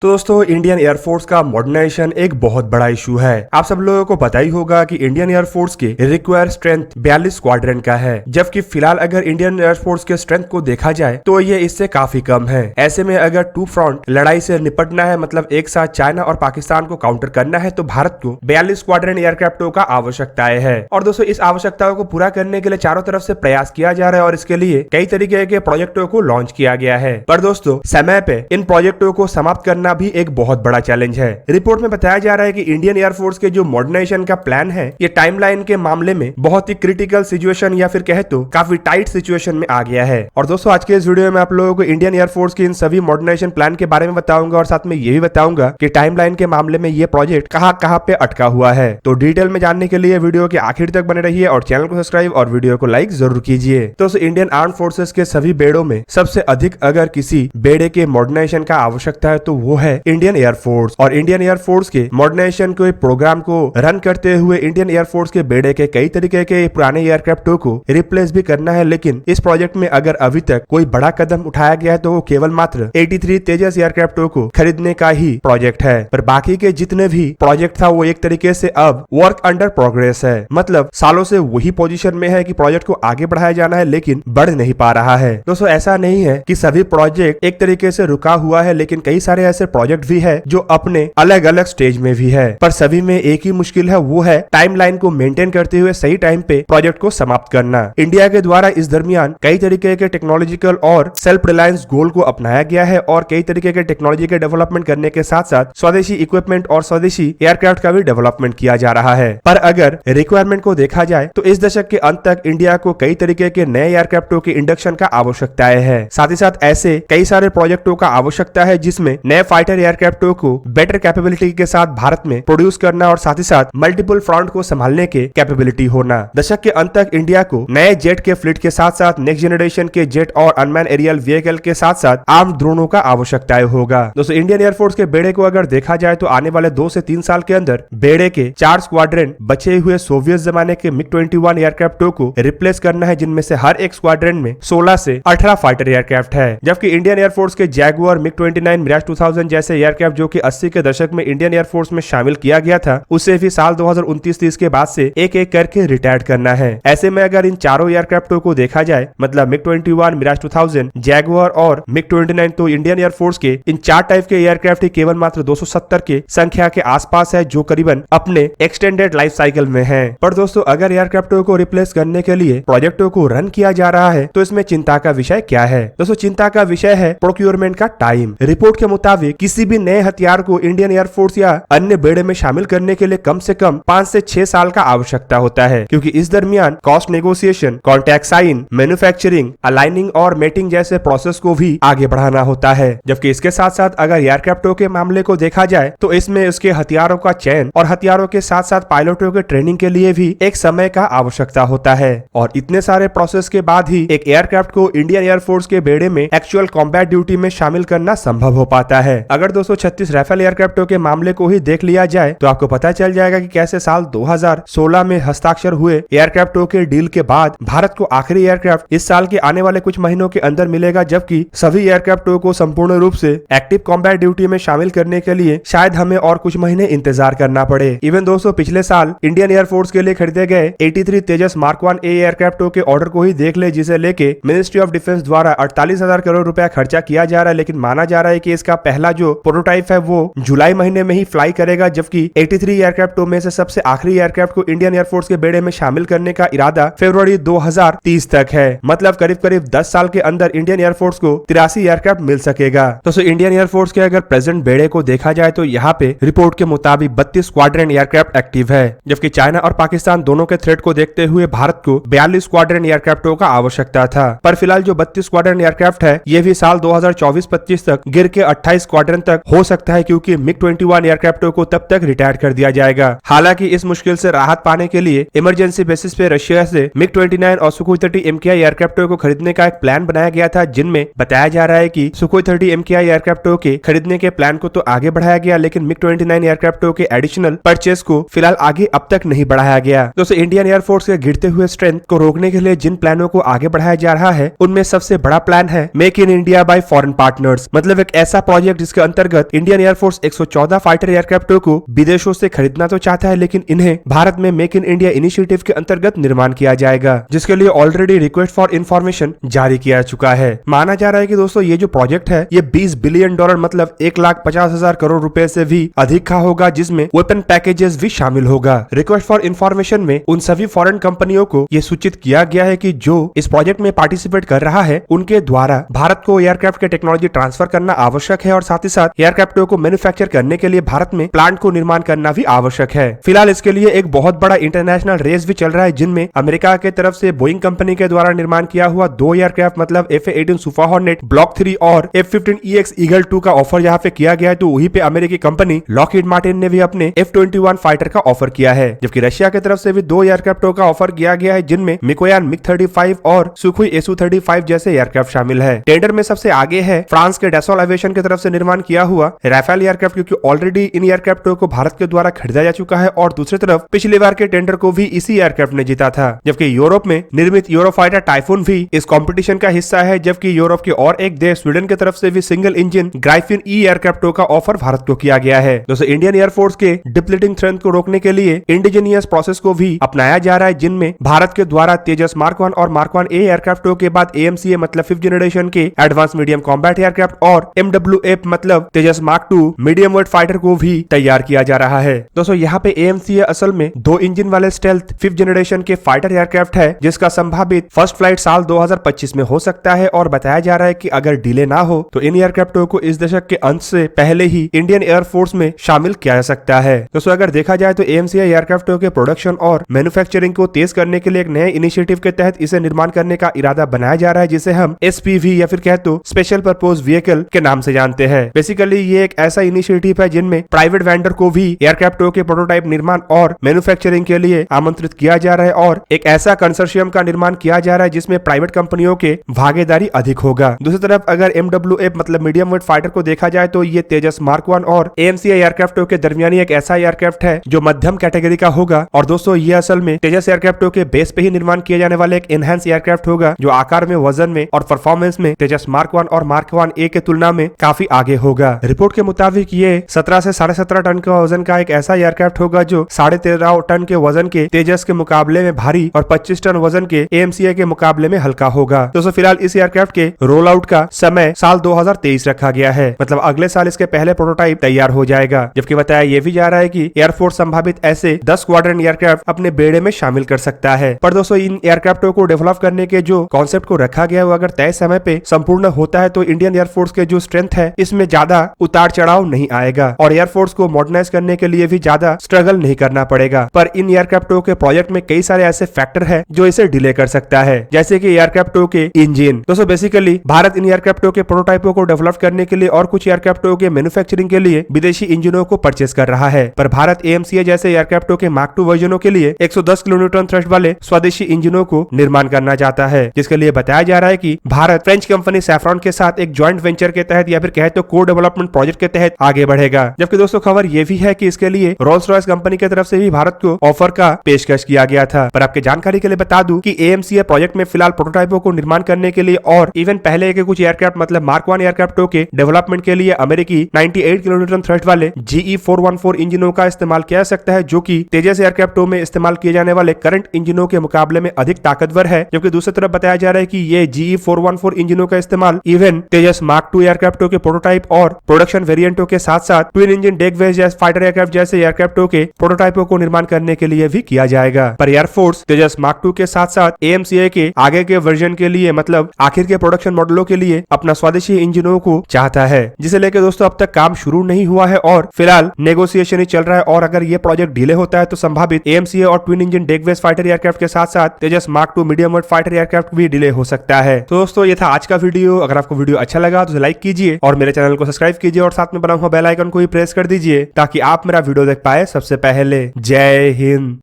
तो दोस्तों Indian air force का मॉडर्नाइजेशन एक बहुत बड़ा इशू है। आप सब लोगों को पता ही होगा कि इंडियन एयरफोर्स के रिक्वायर स्ट्रेंथ 42 स्क्वाड्रन का है, जबकि फिलहाल अगर इंडियन एयरफोर्स के स्ट्रेंथ को देखा जाए तो ये इससे काफी कम है। ऐसे में अगर टू फ्रंट लड़ाई से निपटना है, मतलब एक साथ चाइना और पाकिस्तान को काउंटर करना है, तो भारत को 42 स्क्वाड्रन एयरक्राफ्टों का आवश्यकताएं है। और दोस्तों इस आवश्यकताओं को पूरा करने के लिए चारों तरफ से प्रयास किया जा रहा है और इसके लिए कई तरीके के प्रोजेक्टों को लॉन्च किया गया है। पर दोस्तों समय पे इन प्रोजेक्टों को समाप्त करना भी एक बहुत बड़ा चैलेंज है। रिपोर्ट में बताया जा रहा है कि इंडियन एयरफोर्स के जो मॉडर्नाइजेशन का प्लान है, ये टाइमलाइन के मामले में बहुत ही क्रिटिकल सिचुएशन या फिर कहे तो काफी टाइट सिचुएशन में आ गया है। और दोस्तों आज के इस वीडियो में आप लोगों को इंडियन एयरफोर्स के इन सभी मॉडर्नाइजेशन प्लान के बारे में बताऊंगा और साथ में ये भी बताऊंगा कि टाइमलाइन के मामले में ये प्रोजेक्ट कहां पे अटका हुआ है। तो डिटेल में जानने के लिए वीडियो के आखिर तक बने रहिए और चैनल को सब्सक्राइब और वीडियो को लाइक जरूर कीजिए। तो इंडियन आर्म फोर्सेस के सभी बेड़ों में सबसे अधिक अगर किसी बेड़े के मॉडर्नाइजेशन का आवश्यकता है तो वो है इंडियन एयरफोर्स। और इंडियन एयरफोर्स के मॉडर्नाइजेशन के प्रोग्राम को रन करते हुए इंडियन एयरफोर्स के बेड़े के कई तरीके के पुराने एयरक्राफ्टों को रिप्लेस भी करना है। लेकिन इस प्रोजेक्ट में अगर अभी तक कोई बड़ा कदम उठाया गया है तो वो केवल मात्र 83 तेजस एयरक्राफ्टों को खरीदने का ही प्रोजेक्ट है। पर बाकी के जितने भी प्रोजेक्ट था वो एक तरीके से अब वर्क अंडर प्रोग्रेस है, मतलब सालों से वही पोजीशन में है कि प्रोजेक्ट को आगे बढ़ाया जाना है लेकिन बढ़ नहीं पा रहा है। दोस्तों ऐसा नहीं है कि सभी प्रोजेक्ट एक तरीके से रुका हुआ है, लेकिन कई सारे ऐसे प्रोजेक्ट भी है जो अपने अलग अलग स्टेज में भी है। पर सभी में एक ही मुश्किल है, वो है टाइमलाइन को मेंटेन करते हुए सही टाइम पे प्रोजेक्ट को समाप्त करना। इंडिया के द्वारा इस दरमियान कई तरीके के टेक्नोलॉजिकल और सेल्फ रिलायंस गोल को अपनाया गया है और कई तरीके के टेक्नोलॉजी के डेवलपमेंट करने के साथ साथ स्वदेशी इक्विपमेंट और स्वदेशी एयरक्राफ्ट का भी डेवलपमेंट किया जा रहा है। पर अगर रिक्वायरमेंट को देखा जाए तो इस दशक के अंत तक इंडिया को कई तरीके के नए एयरक्राफ्टों के इंडक्शन का आवश्यकताएं है। साथ ही साथ ऐसे कई सारे प्रोजेक्टों का आवश्यकता है जिसमें नए फाइटर एयरक्राफ्टों को बेटर कैपेबिलिटी के साथ भारत में प्रोड्यूस करना और साथ ही साथ मल्टीपल फ्रंट को संभालने के कैपेबिलिटी होना। दशक के अंत तक इंडिया को नए जेट के फ्लीट के साथ साथ नेक्स्ट जनरेशन के जेट और अनमैन एरियल व्हीकल के साथ साथ आर्म ड्रोनों का आवश्यकताएं होगा। दोस्तों इंडियन एयरफोर्स के बेड़े को अगर देखा जाए तो आने वाले 2 से 3 साल के अंदर बेड़े के 4 स्क्वाड्रन बचे हुए सोवियत जमाने के MiG-21 एयरक्राफ्टों को रिप्लेस करना है, जिनमें से हर एक स्क्वाड्रन में 16 से 18 फाइटर एयरक्राफ्ट है। जबकि इंडियन एयरफोर्स के जैगुआर, MiG-29, मिराज 2000 जैसे एयरक्राफ्ट जो कि 80 के दशक में इंडियन एयरफोर्स में शामिल किया गया था, उसे भी साल 2029-30 के बाद से एक एक करके रिटायर करना है। ऐसे में अगर इन चारों एयरक्राफ्टों को देखा जाए, मतलब MiG-21, मिराज 2000, जैगुआर और MiG-29, तो इंडियन एयरफोर्स के इन 4 टाइप के एयरक्राफ्ट ही केवल मात्र 270 के संख्या के आसपास है, जो करीबन अपने एक्सटेंडेड लाइफ साइकिल में है। पर दोस्तों अगर एयरक्राफ्टों को रिप्लेस करने के लिए प्रोजेक्टों को रन किया जा रहा है तो इसमें चिंता का विषय क्या है? दोस्तों चिंता का विषय है प्रोक्योरमेंट का टाइम। रिपोर्ट के मुताबिक किसी भी नए हथियार को इंडियन एयरफोर्स या अन्य बेड़े में शामिल करने के लिए कम से कम 5 से 6 साल का आवश्यकता होता है, क्योंकि इस दरमियान cost negotiation, contract sign, manufacturing, aligning और मेटिंग जैसे प्रोसेस को भी आगे बढ़ाना होता है। जबकि इसके साथ साथ अगर एयरक्राफ्टों के मामले को देखा जाए तो इसमें उसके हथियारों का चयन और हथियारों के साथ साथ पायलटों के ट्रेनिंग के लिए भी एक समय का आवश्यकता होता है। और इतने सारे प्रोसेस के बाद ही एक एयरक्राफ्ट को इंडियन एयरफोर्स के बेड़े में एक्चुअल कॉम्बैट ड्यूटी में शामिल करना संभव हो पाता है। अगर 236 राइफल एयरक्राफ्टों के मामले को ही देख लिया जाए तो आपको पता चल जाएगा कि कैसे साल 2016 में हस्ताक्षर हुए एयरक्राफ्टों के डील के बाद भारत को आखिरी एयरक्राफ्ट इस साल के आने वाले कुछ महीनों के अंदर मिलेगा, जबकि सभी एयरक्राफ्टों को संपूर्ण रूप से एक्टिव कॉम्बैट ड्यूटी में शामिल करने के लिए शायद हमें और कुछ महीने इंतजार करना पड़े। इवन दोस्तों पिछले साल इंडियन एयरफोर्स के लिए खरीदे गए 83 तेजस मार्क 1 ए एयरक्राफ्टों के ऑर्डर को ही देख ले, जिसे लेके मिनिस्ट्री ऑफ डिफेंस द्वारा 48,000 करोड़ रुपया खर्चा किया जा रहा है। लेकिन माना जा रहा है कि इसका पहला जो प्रोटोटाइप है वो जुलाई महीने में ही फ्लाई करेगा, जबकि 83 एयरक्राफ्टों में से सबसे आखिरी एयरक्राफ्ट को इंडियन एयरफोर्स के बेड़े में शामिल करने का इरादा फरवरी 2030 तक है। मतलब करीब करीब 10 साल के अंदर इंडियन एयरफोर्स को 83 एयरक्राफ्ट मिल सकेगा। तो इंडियन एयरफोर्स के अगर प्रेजेंट बेड़े को देखा जाए तो यहाँ पे रिपोर्ट के मुताबिक 32 स्क्वाड्रन एयरक्राफ्ट एक्टिव है, जबकि चाइना और पाकिस्तान दोनों के थ्रेट को देखते हुए भारत को 42 स्क्वाड्रन एयरक्राफ्टों का आवश्यकता था। पर फिलहाल जो 32 स्क्वाड्रन एयरक्राफ्ट है ये भी साल 2024-25 तक गिर के 28 स्क्वाड्रन तक हो सकता है, क्योंकि MiG-21 एयरक्राफ्टों को तब तक रिटायर कर दिया जाएगा। हालांकि इस मुश्किल से राहत पाने के लिए इमरजेंसी बेसिस पे रशिया से MiG-29 और Sukhoi 30 MKI एयरक्राफ्टों को खरीदने का एक प्लान बनाया गया था, जिनमें बताया जा रहा है कि Sukhoi 30 MKI एयरक्राफ्टों के खरीदने के प्लान को तो आगे बढ़ाया गया, लेकिन MiG-29 एयरक्राफ्टों के एडिशनल परचेस को फिलहाल आगे अब तक नहीं बढ़ाया गया। दोस्तों इंडियन एयरफोर्स के गिरते हुए स्ट्रेंथ को रोकने के लिए जिन प्लानों को आगे बढ़ाया जा रहा है उनमें सबसे बड़ा प्लान है make in India by foreign partners, मतलब एक ऐसा प्रोजेक्ट जिसके अंतर्गत इंडियन एयरफोर्स 114 फाइटर एयरक्राफ्टों को विदेशों से खरीदना तो चाहता है, लेकिन इन्हें भारत में मेक इन इंडिया इनिशिएटिव के अंतर्गत निर्माण किया जाएगा, जिसके लिए ऑलरेडी रिक्वेस्ट फॉर इन्फॉर्मेशन जारी किया चुका है। माना जा रहा है कि दोस्तों ये जो प्रोजेक्ट है ये $20 बिलियन मतलब 1,50,000 करोड़ रुपए से भी अधिक का होगा, जिसमें वेपन पैकेजेस भी शामिल होगा। रिक्वेस्ट फॉर इन्फॉर्मेशन में उन सभी फॉरेन कंपनियों को ये सूचित किया गया है कि जो इस प्रोजेक्ट में पार्टिसिपेट कर रहा है उनके द्वारा भारत को एयरक्राफ्ट के टेक्नोलॉजी ट्रांसफर करना आवश्यक है और साथ ही साथ एयरक्राफ्टों को मैन्युफैक्चर करने के लिए भारत में प्लांट को निर्माण करना भी आवश्यक है। फिलहाल इसके लिए एक बहुत बड़ा इंटरनेशनल रेस भी चल रहा है, जिनमें अमेरिका के तरफ से बोइंग कंपनी के द्वारा निर्माण किया हुआ 2 एयरक्राफ्ट मतलब F/A-18 सुपर हॉर्नेट ब्लॉक 3 और F-15EX ईगल 2 का ऑफर यहाँ पे किया गया है, तो वहीं पे अमेरिकी कंपनी लॉकहीड मार्टिन ने भी अपने F-21 फाइटर का ऑफर किया है। जबकि रशिया की तरफ से भी 2 एयरक्राफ्टों का ऑफर किया गया है, जिनमें मिकोयान MiG-35 और सुखोई Su-35 जैसे एयरक्राफ्ट शामिल है। टेंडर में सबसे आगे है फ्रांस के डैसॉल एविएशन की तरफ से निर्माण किया हुआ राफेल एयरक्राफ्ट, क्योंकि ऑलरेडी इन एयरक्राफ्टों को भारत के द्वारा खरीदा जा चुका है और दूसरी तरफ पिछली बार के टेंडर को भी इसी एयरक्राफ्ट ने जीता था। जबकि यूरोप में निर्मित यूरोफाइटर टाइफून भी इस कंपटीशन का हिस्सा है, जबकि यूरोप के और एक देश स्वीडन की तरफ से भी सिंगल इंजन ग्राइफिन ई एयरक्राफ्टों का ऑफर भारत को किया गया है। दोस्तों इंडियन एयरफोर्स के डिप्लीटिंग स्ट्रेंथ को रोकने के लिए इंडिजीनियस प्रोसेस को भी अपनाया जा रहा है, जिनमें भारत के द्वारा तेजस मार्क 1 और मार्क 1A एयरक्राफ्टों के बाद AMCA मतलब 5th जनरेशन के एडवांस मीडियम कॉम्बैट एयरक्राफ्ट और MWF मतलब तेजस मार्क 2 मीडियम वेट फाइटर को भी तैयार किया जा रहा है। दोस्तों यहाँ पे AMCA असल में 2 इंजन वाले स्टेल्थ 5th जनरेशन के फाइटर एयरक्राफ्ट है, जिसका संभावित फर्स्ट फ्लाइट साल 2025 में हो सकता है और बताया जा रहा है कि अगर डिले ना हो तो इन एयरक्राफ्टों को इस दशक के अंत से पहले ही इंडियन एयरफोर्स में शामिल किया जा सकता है। दोस्तों अगर देखा जाए तो AMCA एयरक्राफ्टों के प्रोडक्शन और मैन्युफैक्चरिंग को तेज करने के लिए एक नए इनिशिएटिव के तहत इसे निर्माण करने का इरादा बनाया जा रहा है, जिसे हम SPV या फिर कहे तो स्पेशल पर्पज व्हीकल के नाम से जानते हैं। बेसिकली ये एक ऐसा इनिशिएटिव है जिनमें प्राइवेट वेंडर को भी एयरक्राफ्टों के प्रोटोटाइप निर्माण और मैन्युफैक्चरिंग के लिए आमंत्रित किया जा रहा है और एक ऐसा कंसोर्शियम का निर्माण किया जा रहा है जिसमें प्राइवेट कंपनियों के भागीदारी अधिक होगा। दूसरी तरफ अगर MWF मतलब मीडियम वेट फाइटर को देखा जाए तो ये तेजस मार्क 1 और AMCA एयरक्राफ्टों के दरमियानी एक ऐसा एयरक्राफ्ट है जो मध्यम कैटेगरी का होगा। और दोस्तों ये असल में तेजस एयरक्राफ्टों के बेस पे ही निर्माण किया जाने वाला एक एनहांस एयरक्राफ्ट होगा, जो आकार में, वजन में और परफॉर्मेंस में तेजस मार्क 1 और मार्क 1A के तुलना में काफी आगे होगा। रिपोर्ट के मुताबिक ये 17 से 17.5 टन का वजन का एक ऐसा एयरक्राफ्ट होगा जो 13.5 टन के वजन के तेजस के मुकाबले में भारी और 25 टन वजन के AMCA के मुकाबले में हल्का होगा। दोस्तों फिलहाल इस एयरक्राफ्ट के रोल आउट का समय साल 2023 रखा गया है, मतलब अगले साल इसके पहले प्रोटोटाइप तैयार हो जाएगा। जबकि बताया यह भी जा रहा है कि एयरफोर्स संभावित ऐसे 10 स्क्वाड्रन एयरक्राफ्ट अपने बेड़े में शामिल कर सकता है। पर दोस्तों इन एयरक्राफ्टों को डेवलप करने के जो कॉन्सेप्ट को रखा गया है वो अगर तय समय पे संपूर्ण होता है तो इंडियन एयरफोर्स के जो स्ट्रेंथ है इसमें ज्यादा उतार चढ़ाव नहीं आएगा और एयरफोर्स को मॉडर्नाइज करने के लिए भी ज्यादा स्ट्रगल नहीं करना पड़ेगा। पर इन एयरक्राफ्टों के प्रोजेक्ट में कई सारे ऐसे फैक्टर है जो इसे डिले कर सकता है, जैसे कि एयरक्राफ्टों के इंजन। दोस्तों बेसिकली भारत इन एयरक्राफ्टों के प्रोटोटाइपों को डेवलप करने के लिए और कुछ एयरक्राफ्टों के मैन्युफैक्चरिंग के लिए विदेशी इंजनों को परचेस कर रहा है, पर भारत AMCA जैसे एयरक्राफ्टों के मार्क 2 वर्जनों के लिए 110 किलोन्यूटन थ्रस्ट वाले स्वदेशी इंजनों को निर्माण करना चाहता है, जिसके लिए बताया जा रहा है कि भारत फ्रेंच कंपनी सैफ्रॉन के साथ एक ज्वाइंट वेंचर के तहत या फिर कहे तो को डेवलपमेंट प्रोजेक्ट के तहत आगे बढ़ेगा। जबकि दोस्तों खबर यह भी है कि इसके लिए रोल्स रॉयस कंपनी की तरफ से भी भारत को ऑफर का पेशकश किया गया था। पर आपके जानकारी के लिए बता दूं कि AMCA प्रोजेक्ट में फिलहाल प्रोटोटाइपों को निर्माण करने के लिए और इवन पहले के कुछ एयरक्राफ्ट मतलब मार्क 1 एयरक्राफ्टों के डेवलपमेंट के लिए अमेरिकी 98 किलोन्यूटन थ्रस्ट वाले GE414 इंजनों का इस्तेमाल किया जा सकता है, जो कि तेजस एयरक्राफ्टों में इस्तेमाल किए जाने वाले करंट इंजनों के मुकाबले में अधिक ताकतवर है। जबकि दूसरी तरफ बताया जा रहा है कि ये GE414 इंजनों का इस्तेमाल इवन तेजस मार्क 2 एयरक्राफ्टों के प्रोटोटाइप और प्रोडक्शन वेरिएंटों के साथ साथ ट्विन इंजन डेक बेस्ड जैसे फाइटर एयरक्राफ्ट जैसे एयरक्राफ्टों के प्रोटोटाइपों को निर्माण करने के लिए भी किया जाएगा। पर एयरफोर्स तेजस मार्क 2 के साथ साथ AMCA के आगे के वर्जन के लिए मतलब आखिर के प्रोडक्शन मॉडलों के लिए अपना स्वदेशी इंजनों को चाहता है, जिसे लेकर दोस्तों अब तक काम शुरू नहीं हुआ है और फिलहाल नेगोशिएशन ही चल रहा है। और अगर ये प्रोजेक्ट डिले होता है तो संभावित AMCA और twin engine deck based fighter aircraft के साथ साथ Tejas mark 2 medium weight fighter aircraft भी डिले हो सकता है। तो दोस्तों ये था आज का वीडियो। अगर आपको वीडियो अच्छा लगा तो लाइक कीजिए और मेरे चैनल को सब्सक्राइब कीजिए और साथ में बना हुआ बेल आइकन को भी प्रेस कर दीजिए ताकि आप मेरा वीडियो देख पाए सबसे पहले। जय हिंद।